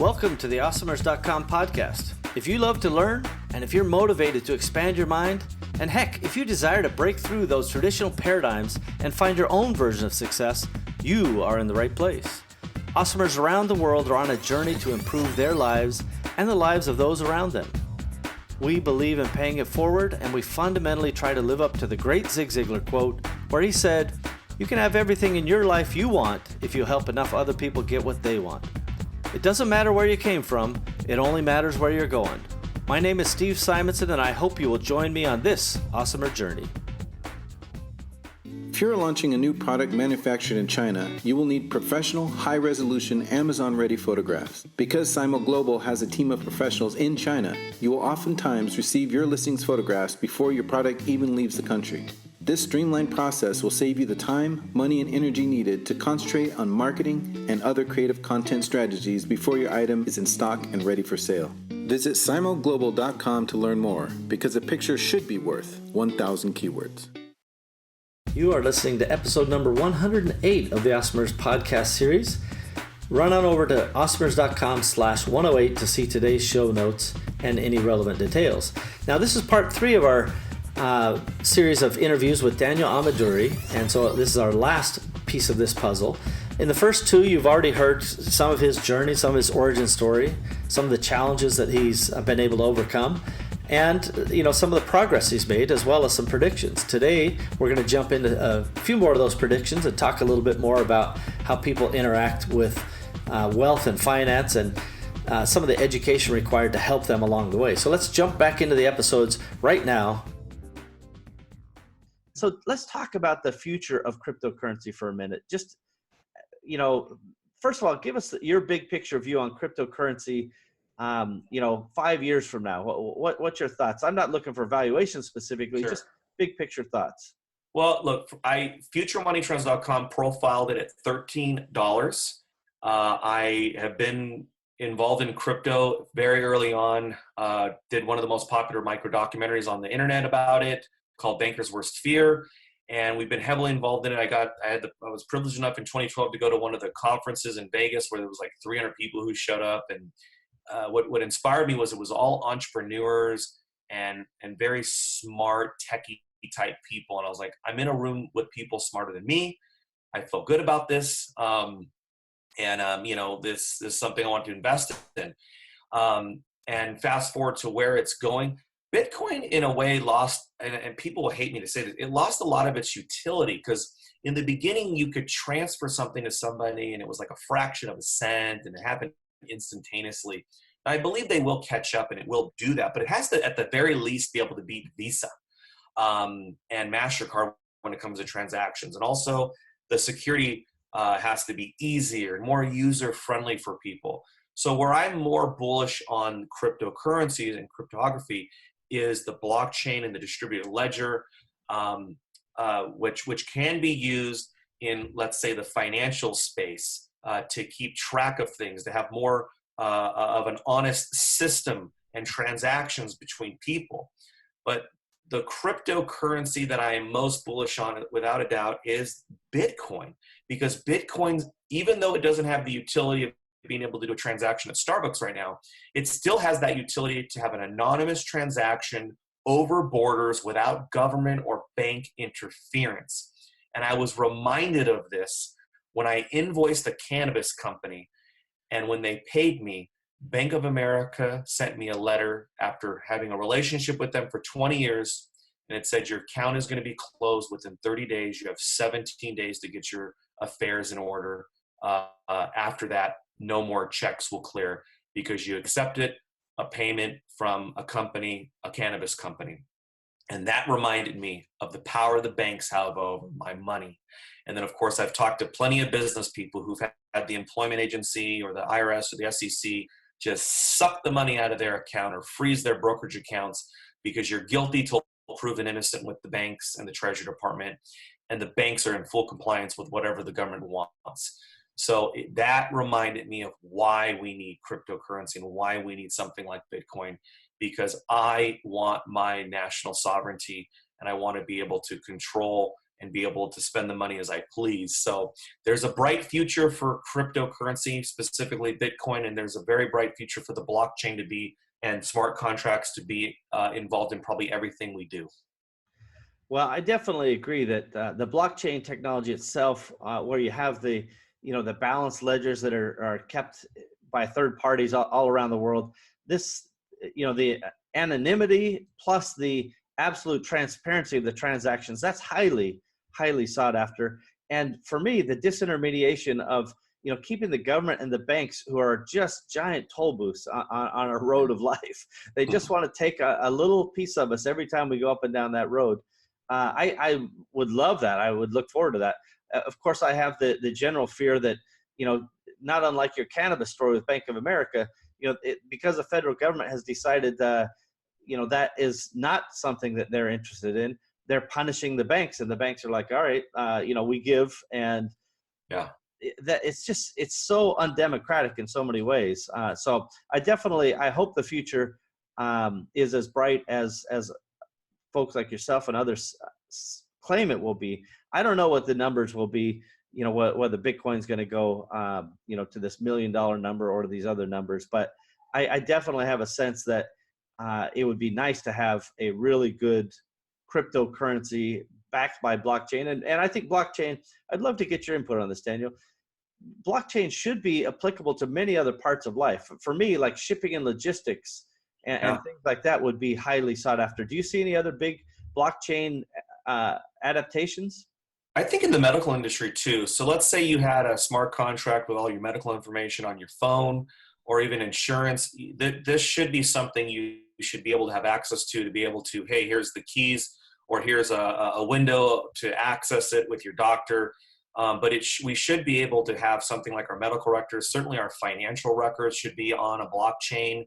Welcome to the Awesomers.com podcast. If you love to learn, and if you're motivated to expand your mind, and heck, if you desire to break through those traditional paradigms and find your own version of success, you are in the right place. Awesomers around the world are on a journey to improve their lives and the lives of those around them. We believe in paying it forward, and we fundamentally try to live up to the great Zig Ziglar quote, where he said, "You can have everything in your life you want if you help enough other people get what they want." It doesn't matter where you came from, it only matters where you're going. My name is Steve Simonson, and I hope you will join me on this awesomer journey. If you're launching a new product manufactured in China, you will need professional, high-resolution, Amazon-ready photographs. Because Simo Global has a team of professionals in China, you will oftentimes receive your listings photographs before your product even leaves the country. This streamlined process will save you the time, money, and energy needed to concentrate on marketing and other creative content strategies before your item is in stock and ready for sale. Visit simoglobal.com to learn more, because a picture should be worth 1,000 keywords. You are listening to episode number 108 of the Awesomers podcast series. Run on over to awesomers.com/108 to see today's show notes and any relevant details. Now, this is part 3 of our series of interviews with Daniel Ameduri, and so this is our last piece of this puzzle. In the first 2, you've already heard some of his journey, some of his origin story, some of the challenges that he's been able to overcome, and some of the progress he's made, as well as some predictions. Today, we're going to jump into a few more of those predictions and talk a little bit more about how people interact with wealth and finance and some of the education required to help them along the way. So let's jump back into the episodes right now. So let's talk about the future of cryptocurrency for a minute. Just, first of all, give us your big picture view on cryptocurrency, 5 years from now. What's your thoughts? I'm not looking for valuation specifically, Sure. Just big picture thoughts. Well, look, futuremoneytrends.com profiled it at $13. I have been involved in crypto very early on, did one of the most popular micro documentaries on the internet about it, called Banker's Worst Fear, and we've been heavily involved in it. I was privileged enough in 2012 to go to one of the conferences in Vegas where there was like 300 people who showed up, and what inspired me was it was all entrepreneurs and very smart techie type people, and I was like, I'm in a room with people smarter than me. I feel good about this, this is something I want to invest in. And fast forward to where it's going. Bitcoin, in a way, lost, and people will hate me to say this, it lost a lot of its utility, because in the beginning, you could transfer something to somebody, and it was like a fraction of a cent, and it happened instantaneously. And I believe they will catch up, and it will do that, but it has to, at the very least, be able to beat Visa and MasterCard when it comes to transactions. And also, the security has to be easier and more user-friendly for people. So where I'm more bullish on cryptocurrencies and cryptography is the blockchain and the distributed ledger, which can be used in, let's say, the financial space to keep track of things, to have more of an honest system and transactions between people. But the cryptocurrency that I am most bullish on, without a doubt, is Bitcoin, because Bitcoin, even though it doesn't have the utility of being able to do a transaction at Starbucks right now, it still has that utility to have an anonymous transaction over borders without government or bank interference. And I was reminded of this when I invoiced a cannabis company, and when they paid me, Bank of America sent me a letter after having a relationship with them for 20 years, and it said, your account is going to be closed within 30 days. You have 17 days to get your affairs in order. After that, no more checks will clear, because you accepted a payment from a company, a cannabis company. And that reminded me of the power the banks have over my money. And then, of course, I've talked to plenty of business people who've had the employment agency or the IRS or the SEC just suck the money out of their account or freeze their brokerage accounts because you're guilty till proven innocent with the banks and the Treasury Department. And the banks are in full compliance with whatever the government wants. So that reminded me of why we need cryptocurrency and why we need something like Bitcoin, because I want my national sovereignty and I want to be able to control and be able to spend the money as I please. So there's a bright future for cryptocurrency, specifically Bitcoin, and there's a very bright future for the blockchain to be and smart contracts to be involved in probably everything we do. Well, I definitely agree that the blockchain technology itself, where you have the balanced ledgers that are kept by third parties all around the world, this, the anonymity plus the absolute transparency of the transactions, that's highly, highly sought after. And for me, the disintermediation of, keeping the government and the banks, who are just giant toll booths on a road of life, they just want to take a little piece of us every time we go up and down that road. I would love that. I would look forward to that. Of course, I have the general fear that, not unlike your cannabis story with Bank of America, because the federal government has decided, that is not something that they're interested in. They're punishing the banks, and the banks are like, all right, we give, and yeah, that it's so undemocratic in so many ways. So I hope the future is as bright as folks like yourself and others claim it will be. I don't know what the numbers will be, whether Bitcoin's going to go, to this $1 million number or these other numbers. But I definitely have a sense that it would be nice to have a really good cryptocurrency backed by blockchain. And I think blockchain, I'd love to get your input on this, Daniel. Blockchain should be applicable to many other parts of life. For me, like shipping and logistics, and things like that would be highly sought after. Do you see any other big blockchain adaptations? I think in the medical industry too. So let's say you had a smart contract with all your medical information on your phone, or even insurance. This should be something you should be able to have access to be able to, hey, here's the keys, or here's a window to access it with your doctor. But we should be able to have something like our medical records. Certainly our financial records should be on a blockchain.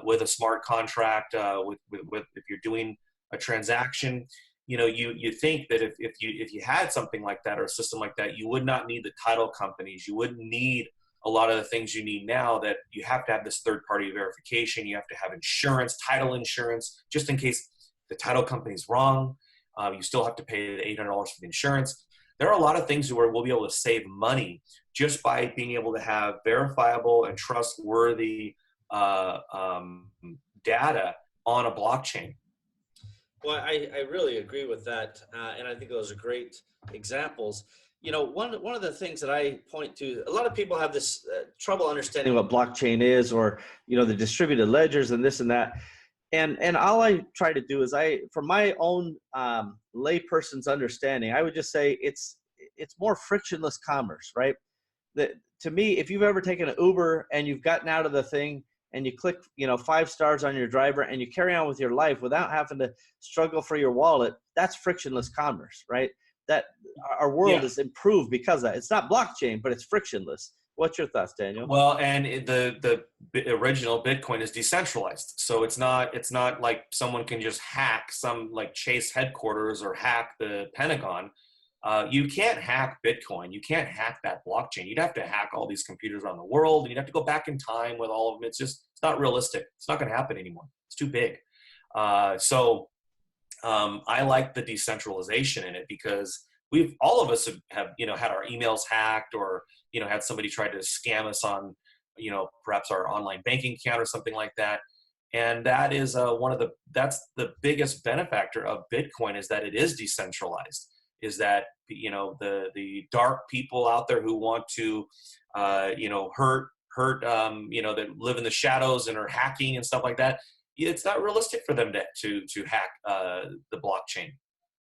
With a smart contract, with if you're doing a transaction, you think that if you had something like that or a system like that, you would not need the title companies. You wouldn't need a lot of the things you need now, that you have to have this third-party verification. You have to have insurance, title insurance, just in case the title company's wrong. You still have to pay the $800 for the insurance. There are a lot of things where we'll be able to save money just by being able to have verifiable and trustworthy data on a blockchain. Well, I really agree with that, and I think those are great examples. One of the things that I point to, a lot of people have this trouble understanding what blockchain is, or the distributed ledgers and this and that, and all I try to do is, from my own layperson's understanding, I would just say it's more frictionless commerce, right? That, to me, if you've ever taken an Uber and you've gotten out of the thing and you click, 5 stars on your driver and you carry on with your life without having to struggle for your wallet, that's frictionless commerce, right? That our world is improved because of that. It's not blockchain, but it's frictionless. What's your thoughts, Daniel? Well, and the original Bitcoin is decentralized. So it's not like someone can just hack some, like Chase headquarters or hack the Pentagon. You can't hack Bitcoin. You can't hack that blockchain. You'd have to hack all these computers around the world, and you'd have to go back in time with all of them. It's not realistic. It's not going to happen anymore. It's too big. So I like the decentralization in it, because all of us have had our emails hacked, or had somebody try to scam us on perhaps our online banking account or something like that. And that is that's the biggest benefactor of Bitcoin, is that it is decentralized. Is that the dark people out there who want to hurt that live in the shadows and are hacking and stuff like that, it's not realistic for them to hack the blockchain.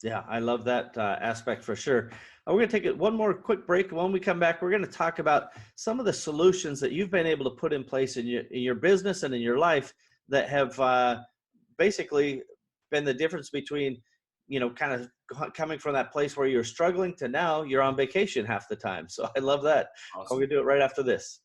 Yeah, I love that aspect for sure. We're going to take one more quick break. When we come back, we're going to talk about some of the solutions that you've been able to put in place in your business and in your life that have basically been the difference between kind of coming from that place where you're struggling to now you're on vacation half the time. So I love that. Awesome. We're going to do it right after this.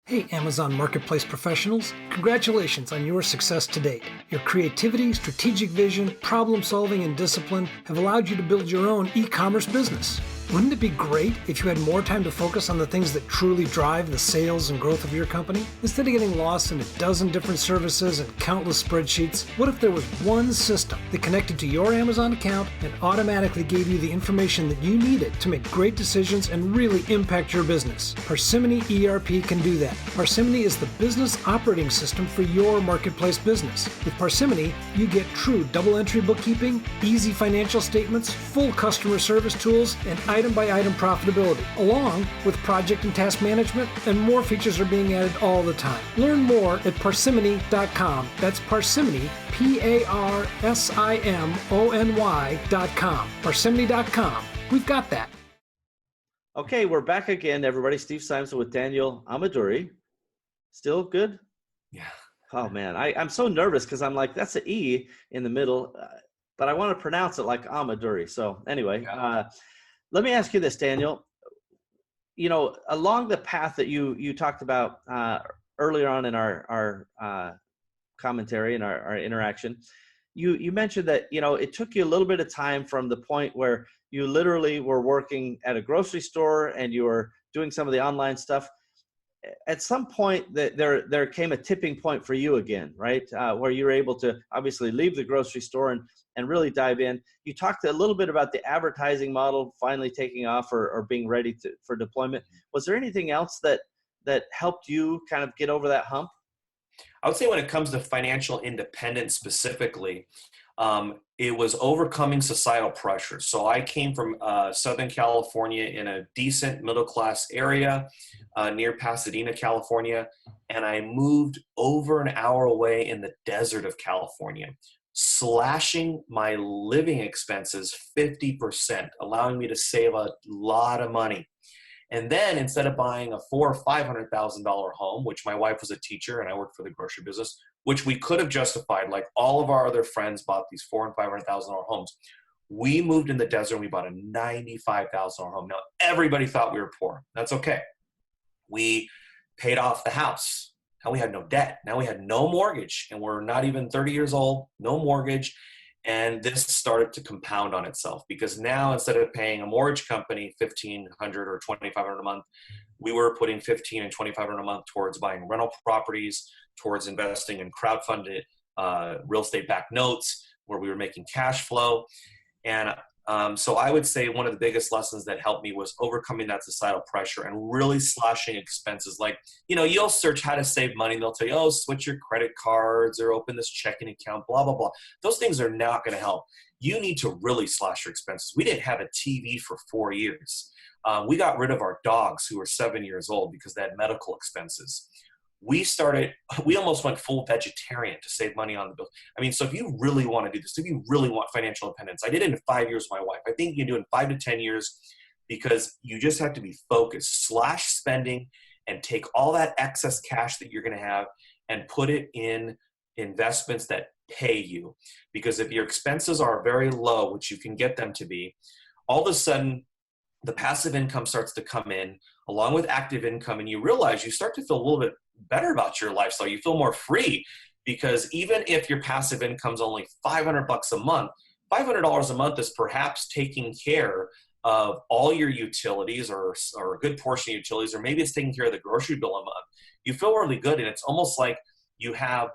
Hey, Amazon Marketplace professionals, congratulations on your success to date. Your creativity, strategic vision, problem solving, and discipline have allowed you to build your own e-commerce business. Wouldn't it be great if you had more time to focus on the things that truly drive the sales and growth of your company? Instead of getting lost in a dozen different services and countless spreadsheets, what if there was one system that connected to your Amazon account and automatically gave you the information that you needed to make great decisions and really impact your business? Parsimony ERP can do that. Parsimony is the business operating system for your marketplace business. With Parsimony, you get true double-entry bookkeeping, easy financial statements, full customer service tools, and item-by-item profitability, along with project and task management, and more features are being added all the time. Learn more at parsimony.com. That's Parsimony, Parsimony.com. Parsimony.com. We've got that. Okay, we're back again, everybody. Steve Simonson with Daniel Ameduri. Still good? Yeah. Oh, man. I'm so nervous because I'm like, that's an E in the middle, but I want to pronounce it like Ameduri. So anyway, let me ask you this, Daniel. You know, along the path that you talked about earlier on in our commentary and our interaction, you mentioned that, you know, it took you a little bit of time from the point where you literally were working at a grocery store and you were doing some of the online stuff. At some point that there came a tipping point for you again, right? Where you were able to obviously leave the grocery store and really dive in. You talked a little bit about the advertising model finally taking off or being ready for deployment. Was there anything else that helped you kind of get over that hump? I would say when it comes to financial independence specifically, it was overcoming societal pressures. So I came from Southern California in a decent middle-class area near Pasadena, California, and I moved over an hour away in the desert of California, slashing my living expenses 50%, allowing me to save a lot of money. And then instead of buying a $400,000 or $500,000 home, which my wife was a teacher and I worked for the grocery business, which we could have justified, like all of our other friends bought these $400,000 and $500,000 homes. We moved in the desert and we bought a $95,000 home. Now everybody thought we were poor. That's okay. We paid off the house. Now we had no debt. Now we had no mortgage, and we're not even 30 years old, no mortgage. And this started to compound on itself because now instead of paying a mortgage company $1,500 or $2,500 a month, we were putting $1,500 and $2,500 a month towards buying rental properties, towards investing in crowdfunded real estate backed notes where we were making cash flow. And so I would say one of the biggest lessons that helped me was overcoming that societal pressure and really slashing expenses. Like, you know, you'll search how to save money and they'll tell you, oh, switch your credit cards or open this checking account, blah, blah, blah. Those things are not going to help. You need to really slash your expenses. We didn't have a TV for 4 years. We got rid of our dogs who were 7 years old because they had medical expenses. We almost went full vegetarian to save money on the bills. I mean, so if you really want to do this, if you really want financial independence, I did it in 5 years with my wife. I think you can do it in 5 to 10 years because you just have to be focused, slash spending, and take all that excess cash that you're going to have and put it in investments that pay you. Because if your expenses are very low, which you can get them to be, all of a sudden the passive income starts to come in along with active income, and you realize you start to feel a little bit better about your lifestyle. You feel more free because even if your passive income is only $500 a month, $500 a month is perhaps taking care of all your utilities or a good portion of utilities, or maybe it's taking care of the grocery bill a month. You feel really good, and it's almost like you have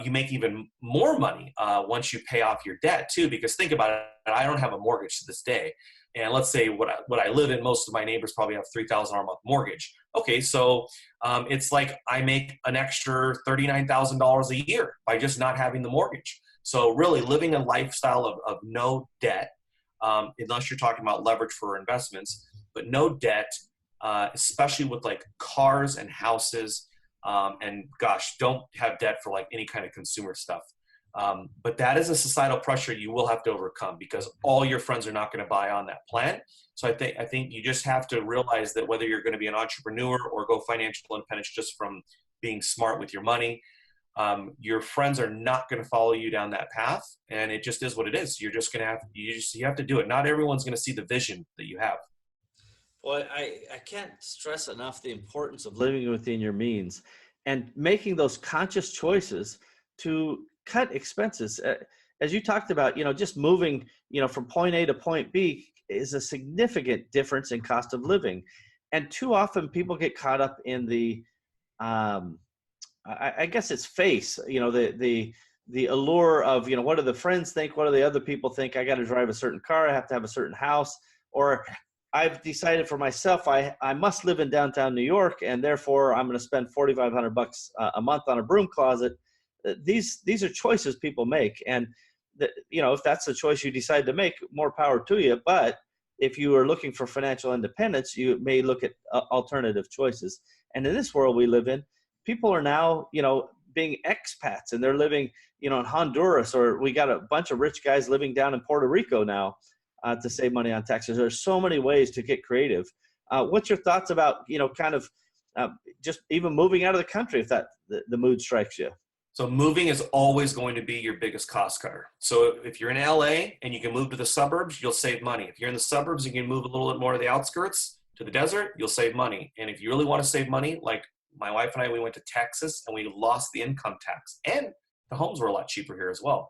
you make even more money once you pay off your debt too. Because think about it, I don't have a mortgage to this day. And let's say what I live in, most of my neighbors probably have $3,000 a month mortgage. Okay, so it's like I make an extra $39,000 a year by just not having the mortgage. So really living a lifestyle of no debt, unless you're talking about leverage for investments, but no debt, especially with like cars and houses, and gosh, don't have debt for like any kind of consumer stuff. But that is a societal pressure you will have to overcome because all your friends are not going to buy on that plan. So I think you just have to realize that whether you're going to be an entrepreneur or go financial independence just from being smart with your money, your friends are not going to follow you down that path. And it just is what it is. You're just going to you have to do it. Not everyone's going to see the vision that you have. Well, I can't stress enough the importance of living within your means and making those conscious choices to cut expenses. as you talked about, just moving, from point A to point B is a significant difference in cost of living. And too often people get caught up in the, I guess it's face, the allure of, what do the friends think? What do the other people think? I got to drive a certain car. I have to have a certain house, or I've decided for myself, I must live in downtown New York, and therefore I'm going to spend $4,500 a month on a broom closet. These are choices people make. And if that's the choice you decide to make, more power to you. But if you are looking for financial independence, you may look at alternative choices. And in this world we live in, people are now, being expats, and they're living, in Honduras, or we got a bunch of rich guys living down in Puerto Rico now to save money on taxes. There's so many ways to get creative. What's your thoughts about, just even moving out of the country if that the mood strikes you? So moving is always going to be your biggest cost cutter. So if you're in LA and you can move to the suburbs, you'll save money. If you're in the suburbs, you can move a little bit more to the outskirts, to the desert, you'll save money. And if you really want to save money, like my wife and I, we went to Texas and we lost the income tax, and the homes were a lot cheaper here as well.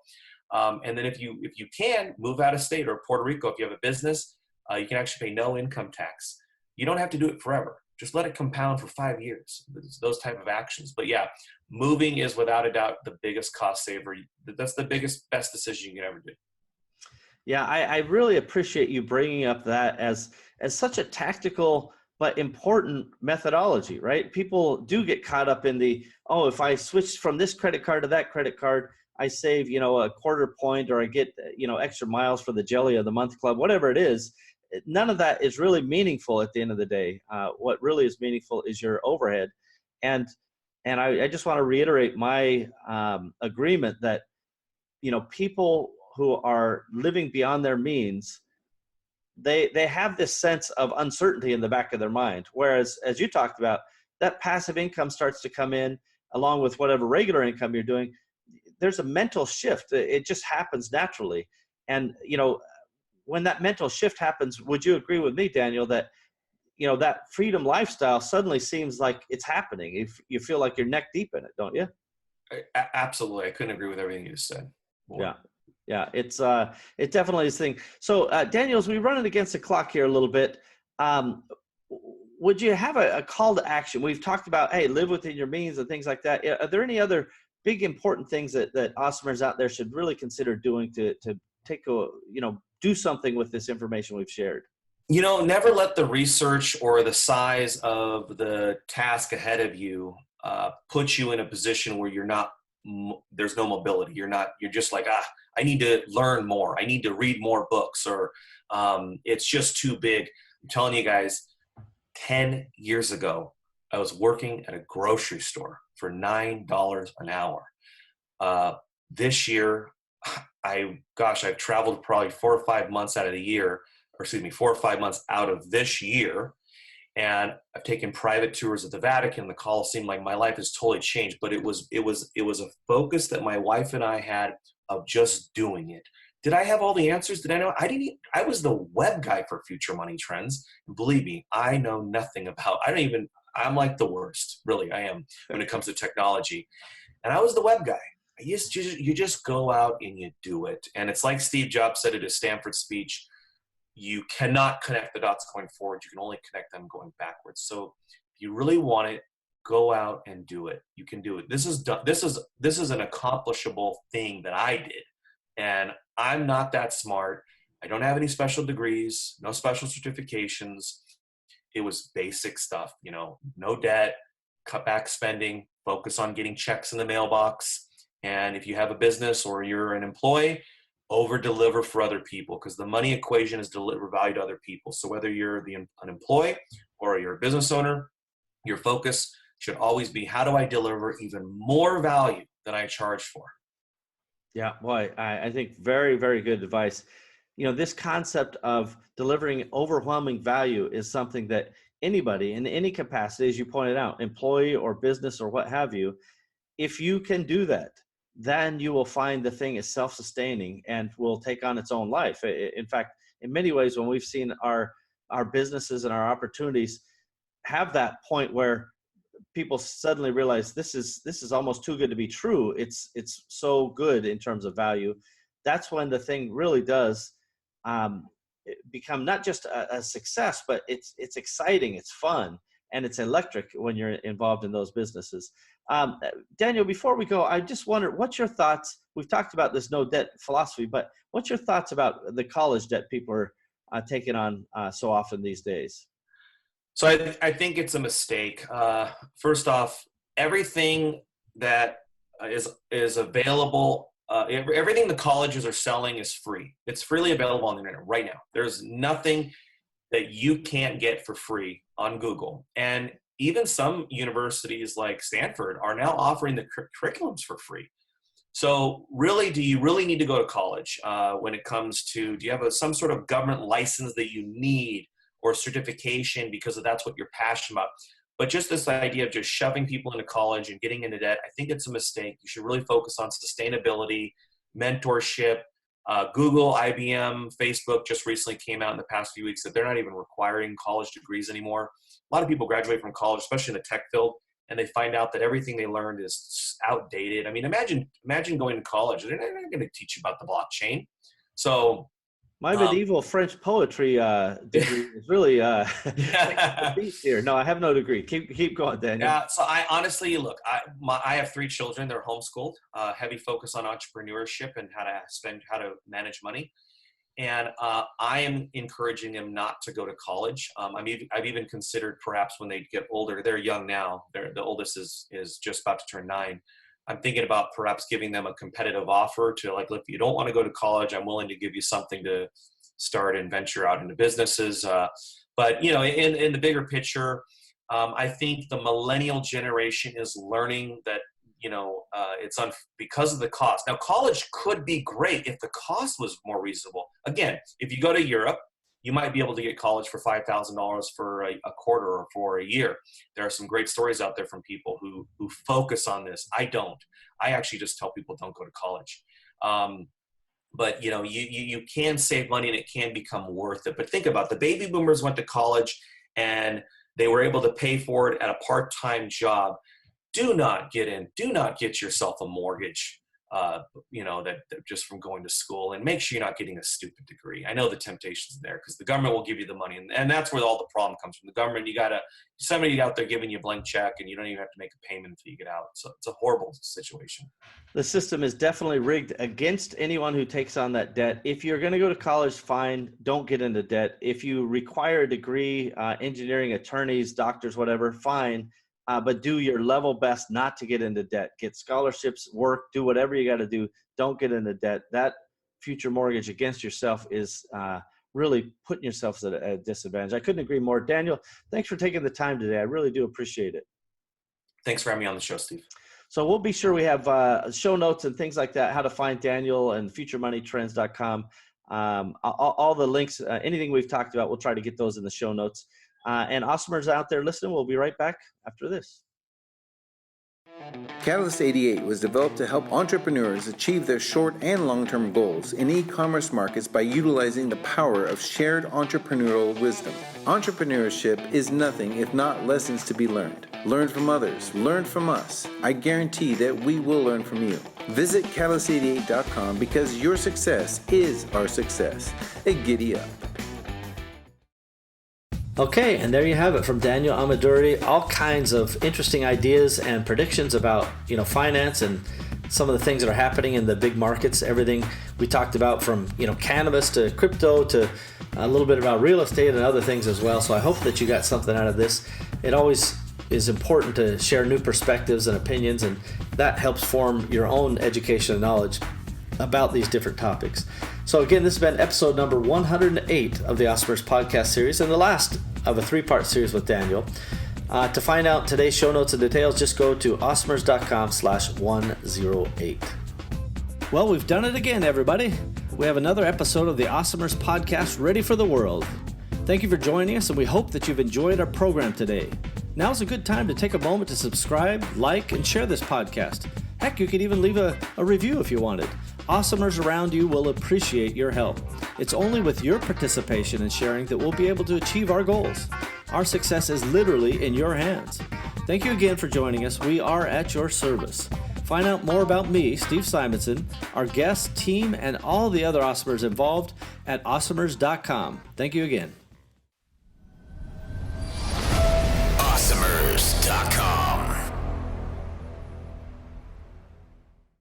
And then if you can move out of state, or Puerto Rico, if you have a business, you can actually pay no income tax. You don't have to do it forever. Just let it compound for 5 years. Those type of actions. But yeah, moving is without a doubt the biggest cost saver. That's the best decision you can ever do. Yeah, I really appreciate you bringing up that as such a tactical but important methodology, right? People do get caught up in the, if I switch from this credit card to that credit card, I save, a quarter point, or I get, extra miles for the Jelly of the Month Club, whatever it is. None of that is really meaningful at the end of the day. What really is meaningful is your overhead. And I just want to reiterate my agreement that, people who are living beyond their means, they have this sense of uncertainty in the back of their mind. Whereas, as you talked about, that passive income starts to come in along with whatever regular income you're doing. There's a mental shift. It just happens naturally. And, when that mental shift happens, would you agree with me, Daniel, that, that freedom lifestyle suddenly seems like it's happening? If you feel like you're neck deep in it, don't you? Absolutely. I couldn't agree with everything you said. Boy. Yeah. Yeah, it definitely is a thing. So, Daniel, as we run it against the clock here a little bit, would you have a call to action? We've talked about, hey, live within your means and things like that. Are there any other big important things that awesomers out there should really consider doing to take do something with this information we've shared? Never let the research or the size of the task ahead of you put you in a position where there's no mobility. You're just like, I need to learn more. I need to read more books, or it's just too big. I'm telling you guys, 10 years ago, I was working at a grocery store for $9 an hour. This year, I've traveled probably 4 or 5 months out of the year, 4 or 5 months out of this year. And I've taken private tours of the Vatican, the Colosseum. Like, my life has totally changed, but it was a focus that my wife and I had of just doing it. Did I have all the answers? Did I know? I was the web guy for Future Money Trends. And believe me, I know nothing about, I'm like the worst, really, I am, when it comes to technology. And I was the web guy. You just go out and you do it. And it's like Steve Jobs said at his Stanford speech, you cannot connect the dots going forward. You can only connect them going backwards. So if you really want it, go out and do it. You can do it. This is an accomplishable thing that I did. And I'm not that smart. I don't have any special degrees, no special certifications. It was basic stuff, no debt, cut back spending, focus on getting checks in the mailbox. And if you have a business or you're an employee, over deliver for other people, because the money equation is deliver value to other people. So whether you're an employee or you're a business owner, your focus should always be, how do I deliver even more value than I charge for? Yeah, boy, I think very, very good advice. This concept of delivering overwhelming value is something that anybody in any capacity, as you pointed out, employee or business or what have you, if you can do that, then you will find the thing is self-sustaining and will take on its own life. In fact, in many ways, when we've seen our businesses and our opportunities have that point where people suddenly realize this is almost too good to be true. It's so good in terms of value. that's when the thing really does become not just a success, but it's exciting, it's fun, and it's electric when you're involved in those businesses. Daniel, before we go, I just wondered, what's your thoughts? We've talked about this no debt philosophy, but what's your thoughts about the college debt people are taking on so often these days? So I think it's a mistake. First off, everything that is available, everything the colleges are selling is free. It's freely available on the internet right now. There's nothing that you can't get for free on Google. And even some universities like Stanford are now offering the curriculums for free. So really, do you really need to go to college when it comes to, do you have some sort of government license that you need or certification because that's what you're passionate about? But just this idea of just shoving people into college and getting into debt, I think it's a mistake. You should really focus on sustainability, mentorship. Google, IBM, Facebook just recently came out in the past few weeks that they're not even requiring college degrees anymore. A lot of people graduate from college, especially in the tech field, and they find out that everything they learned is outdated. I mean, imagine going to college. They're not going to teach you about the blockchain. So my medieval French poetry degree is really a beast here. No, I have no degree. Keep going, Daniel. Yeah. So I honestly, look, I have 3 children. They're homeschooled. Heavy focus on entrepreneurship and how to manage money. And I am encouraging them not to go to college. I've even considered perhaps when they get older. They're young now. The oldest is just about to turn 9. I'm thinking about perhaps giving them a competitive offer to, like, look, if you don't want to go to college, I'm willing to give you something to start and venture out into businesses. But, you know, in the bigger picture, I think the millennial generation is learning that, you know, because of the cost. Now, college could be great if the cost was more reasonable. Again, if you go to Europe, you might be able to get college for $5,000 for a quarter or for a year. There are some great stories out there from people who focus on this. I don't. I actually just tell people don't go to college. But you know, you can save money and it can become worth it. But think about the baby boomers went to college and they were able to pay for it at a part-time job. Do not get yourself a mortgage. You know, that just from going to school, and make sure you're not getting a stupid degree. I know the temptation's there because the government will give you the money, and that's where all the problem comes from. The government, somebody out there giving you a blank check, and you don't even have to make a payment until you get out. So it's a horrible situation. The system is definitely rigged against anyone who takes on that debt. If you're going to go to college, fine, don't get into debt. If you require a degree, engineering, attorneys, doctors, whatever, fine. But do your level best not to get into debt. Get scholarships, work, do whatever you got to do. Don't get into debt. That future mortgage against yourself is really putting yourself at a disadvantage. I couldn't agree more. Daniel, thanks for taking the time today. I really do appreciate it. Thanks for having me on the show, Steve. So we'll be sure we have show notes and things like that, how to find Daniel and futuremoneytrends.com. All the links, anything we've talked about, we'll try to get those in the show notes. And awesomers out there listening, we'll be right back after this. Catalyst 88 was developed to help entrepreneurs achieve their short and long-term goals in e-commerce markets by utilizing the power of shared entrepreneurial wisdom. Entrepreneurship is nothing if not lessons to be learned. Learn from others, learn from us. I guarantee that we will learn from you. Visit catalyst88.com because your success is our success. Giddy up. Okay, and there you have it from Daniel Ameduri. All kinds of interesting ideas and predictions about, you know, finance and some of the things that are happening in the big markets. Everything we talked about, from, you know, cannabis to crypto to a little bit about real estate and other things as well. So I hope that you got something out of this. It always is important to share new perspectives and opinions, and that helps form your own education and knowledge about these different topics. So again, this has been episode number 108 of the Awesomers podcast series, and the last of a 3-part series with Daniel. To find out today's show notes and details, just go to awesomers.com/108. Well, we've done it again, everybody. We have another episode of the Awesomers podcast ready for the world. Thank you for joining us, and we hope that you've enjoyed our program today. Now's a good time to take a moment to subscribe, like, and share this podcast. Heck, you could even leave a review if you wanted. Awesomers around you will appreciate your help. It's only with your participation and sharing that we'll be able to achieve our goals. Our success is literally in your hands. Thank you again for joining us. We are at your service. Find out more about me, Steve Simonson, our guest, team, and all the other awesomers involved at awesomers.com. Thank you again.